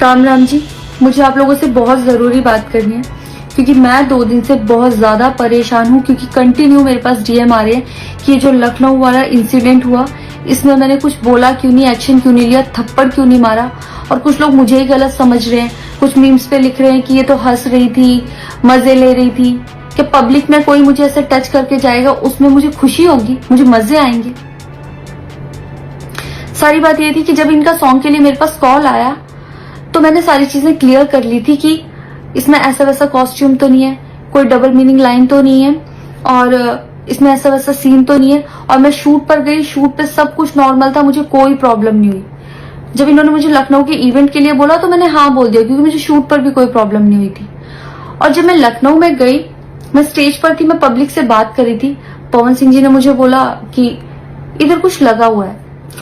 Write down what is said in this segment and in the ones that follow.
राम राम जी, मुझे आप लोगों से बहुत ज़रूरी बात करनी है क्योंकि मैं 2 दिन से बहुत ज़्यादा परेशान हूँ क्योंकि कंटिन्यू मेरे पास डीएम आ रहे हैं कि ये जो लखनऊ वाला इंसिडेंट हुआ इसमें मैंने कुछ बोला क्यों नहीं, एक्शन क्यों नहीं लिया, थप्पड़ क्यों नहीं मारा। और कुछ लोग मुझे ही गलत समझ रहे हैं, कुछ मीम्स पे लिख रहे हैं कि ये तो हंस रही थी, मजे ले रही थी। कि पब्लिक में कोई मुझे ऐसे टच करके जाएगा उसमें मुझे खुशी होगी, मुझे मजे आएंगे। सारी बात ये थी कि जब इनका सॉन्ग के लिए मेरे पास कॉल आया तो मैंने सारी चीजें क्लियर कर ली थी कि इसमें ऐसा वैसा कॉस्ट्यूम तो नहीं है, कोई डबल मीनिंग लाइन तो नहीं है और इसमें ऐसा वैसा सीन तो नहीं है। और मैं शूट पर गई, शूट पे सब कुछ नॉर्मल था, मुझे कोई प्रॉब्लम नहीं हुई। जब इन्होंने मुझे लखनऊ के इवेंट के लिए बोला तो मैंने हाँ बोल दिया क्योंकि मुझे शूट पर भी कोई प्रॉब्लम नहीं हुई थी। और जब मैं लखनऊ में गई, मैं स्टेज पर थी, मैं पब्लिक से बात कर रही थी, पवन सिंह जी ने मुझे बोला कि इधर कुछ लगा हुआ है।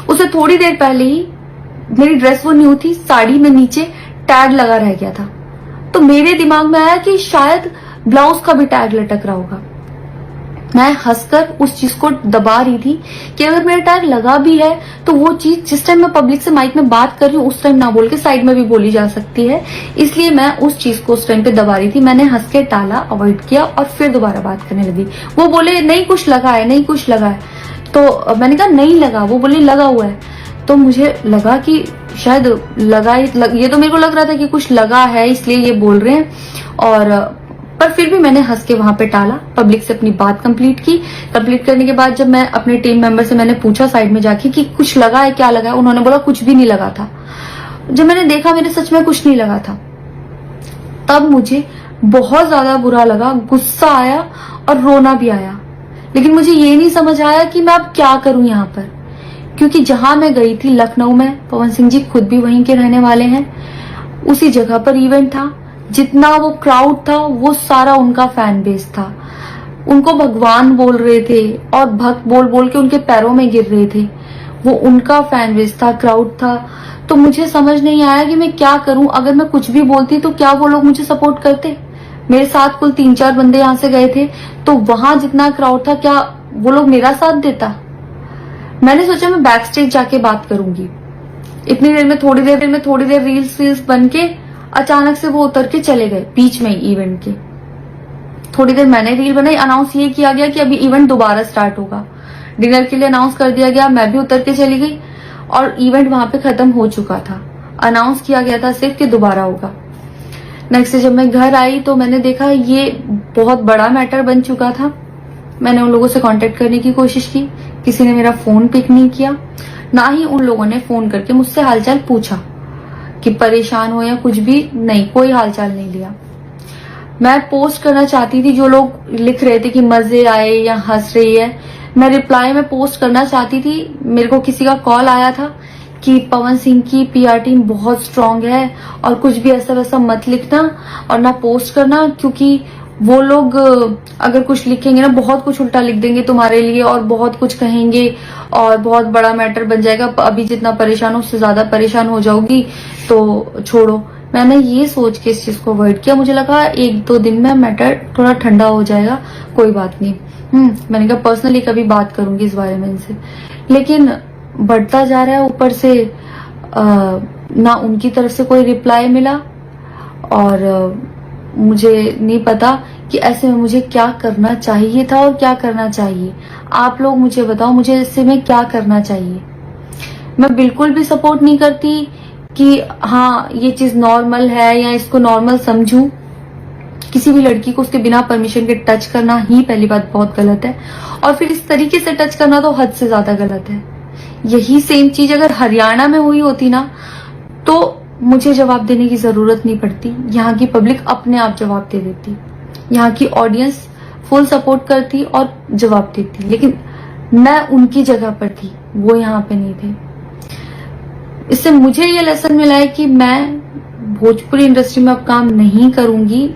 उससे थोड़ी देर पहले ही मेरी ड्रेस वो न्यू थी, साड़ी में नीचे टैग लगा रह गया था। तो मेरे दिमाग में आया कि शायद ब्लाउज का भी टैग लटक रहा होगा। मैं हंसकर उस चीज को दबा रही थी कि अगर मेरा टैग लगा भी है तो वो चीज जिस टाइम मैं पब्लिक से माइक में बात कर रही हूँ उस टाइम ना बोल के साइड में भी बोली जा सकती है, इसलिए मैं उस चीज को उस टाइम पे दबा रही थी। मैंने हंस के टाला, अवॉइड किया और फिर दोबारा बात करने लगी। वो बोले नहीं कुछ लगा है, नहीं कुछ लगा है, तो मैंने कहा नहीं लगा। वो बोले लगा हुआ है। तो मुझे लगा कि शायद लगा ये तो मेरे को लग रहा था कि कुछ लगा है इसलिए ये बोल रहे हैं। और पर फिर भी मैंने हंस के वहां पे टाला, पब्लिक से अपनी बात कंप्लीट की। कंप्लीट करने के बाद जब मैं अपने टीम मेंबर से मैंने पूछा साइड में जाके कि कुछ लगा है, क्या लगा है, उन्होंने बोला कुछ भी नहीं लगा था। जब मैंने देखा मेरे सच में कुछ नहीं लगा था, तब मुझे बहुत ज्यादा बुरा लगा, गुस्सा आया और रोना भी आया। लेकिन मुझे ये नहीं समझ आया कि मैं अब क्या करूं यहाँ पर, क्योंकि जहां मैं गई थी लखनऊ में, पवन सिंह जी खुद भी वहीं के रहने वाले हैं, उसी जगह पर इवेंट था। जितना वो क्राउड था वो सारा उनका फैन बेस था। उनको भगवान बोल रहे थे और भक्त बोल बोल के उनके पैरों में गिर रहे थे। वो उनका फैन बेस था, क्राउड था। तो मुझे समझ नहीं आया कि मैं क्या करूं। अगर मैं कुछ भी बोलती तो क्या वो लोग मुझे सपोर्ट करते। मेरे साथ कुल 3-4 बंदे यहाँ से गए थे, तो वहां जितना क्राउड था क्या वो लोग मेरा साथ देता। मैंने सोचा मैं बैक स्टेज जाके बात करूंगी। इतनी देर में थोड़ी देर रील्स बन के अचानक से वो उतर के चले गए बीच में इवेंट के। थोड़ी देर मैंने रील बनाई, अनाउंस ये किया गया कि अभी इवेंट दोबारा स्टार्ट होगा। डिनर के लिए अनाउंस कर दिया गया, मैं भी उतर के चली गई और इवेंट वहां पे खत्म हो चुका था। अनाउंस किया गया था सिर्फ कि दोबारा होगा। नेक्स्ट डे जब मैं घर आई तो मैंने देखा ये बहुत बड़ा मैटर बन चुका था। मैंने उन लोगों से कांटेक्ट करने की कोशिश की, किसी ने मेरा फोन पिक नहीं किया, ना ही उन लोगों ने फोन करके मुझसे हालचाल पूछा कि परेशान हो या कुछ भी, नहीं, कोई हालचाल नहीं लिया। मैं पोस्ट करना चाहती थी, जो लोग लिख रहे थे कि मजे आए या हंस रही है, मैं रिप्लाई में पोस्ट करना चाहती थी। मेरे को किसी का कॉल आया था कि पवन सिंह की पीआर टीम बहुत स्ट्रांग है और कुछ भी ऐसा वैसा मत लिखना और ना पोस्ट करना, क्योंकि वो लोग अगर कुछ लिखेंगे ना बहुत कुछ उल्टा लिख देंगे तुम्हारे लिए और बहुत कुछ कहेंगे और बहुत बड़ा मैटर बन जाएगा। अभी जितना परेशान हो उससे ज्यादा परेशान हो जाओगी, तो छोड़ो। मैंने ये सोच के इस चीज को अवॉइड किया। मुझे लगा 1-2 दिन में मैटर थोड़ा ठंडा हो जाएगा, कोई बात नहीं। मैंने कहा पर्सनली कभी बात करूंगी इस बारे में इनसे। लेकिन बढ़ता जा रहा है, ऊपर से ना उनकी तरफ से कोई रिप्लाई मिला और मुझे नहीं पता कि ऐसे में मुझे क्या करना चाहिए था और क्या करना चाहिए। आप लोग मुझे बताओ, मुझे ऐसे में क्या करना चाहिए। मैं बिल्कुल भी सपोर्ट नहीं करती कि हाँ ये चीज नॉर्मल है या इसको नॉर्मल समझूं। किसी भी लड़की को उसके बिना परमिशन के टच करना ही पहली बात बहुत गलत है, और फिर इस तरीके से टच करना तो हद से ज्यादा गलत है। यही सेम चीज अगर हरियाणा में हुई होती ना तो मुझे जवाब देने की जरूरत नहीं पड़ती, यहाँ की पब्लिक अपने आप जवाब दे देती, यहाँ की ऑडियंस फुल सपोर्ट करती और जवाब देती। लेकिन मैं उनकी जगह पर थी, वो यहाँ पे नहीं थे। इससे मुझे ये लेसन मिला है कि मैं भोजपुरी इंडस्ट्री में अब काम नहीं करूंगी।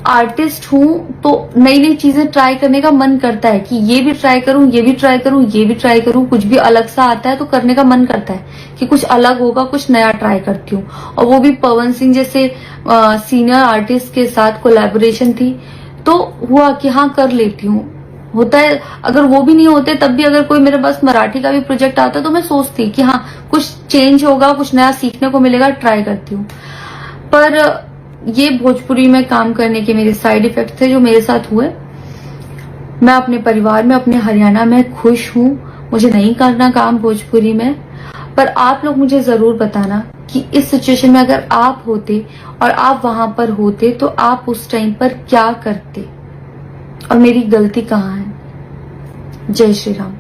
आर्टिस्ट हूं तो नई नई चीजें ट्राई करने का मन करता है कि ये भी ट्राई करूं, ये भी ट्राई करूं, ये भी ट्राई करूं। कुछ भी अलग सा आता है तो करने का मन करता है कि कुछ अलग होगा, कुछ नया ट्राई करती हूँ। और वो भी पवन सिंह जैसे सीनियर आर्टिस्ट के साथ कोलैबोरेशन थी तो हुआ कि हाँ कर लेती हूँ। होता है, अगर वो भी नहीं होते तब भी अगर कोई मेरे पास मराठी का भी प्रोजेक्ट आता तो मैं सोचती कि हाँ कुछ चेंज होगा, कुछ नया सीखने को मिलेगा, ट्राई करती हूँ। पर ये भोजपुरी में काम करने के मेरे साइड इफेक्ट थे जो मेरे साथ हुए। मैं अपने परिवार में, अपने हरियाणा में खुश हूँ, मुझे नहीं करना काम भोजपुरी में। पर आप लोग मुझे जरूर बताना कि इस सिचुएशन में अगर आप होते और आप वहां पर होते तो आप उस टाइम पर क्या करते और मेरी गलती कहाँ है। जय श्री राम।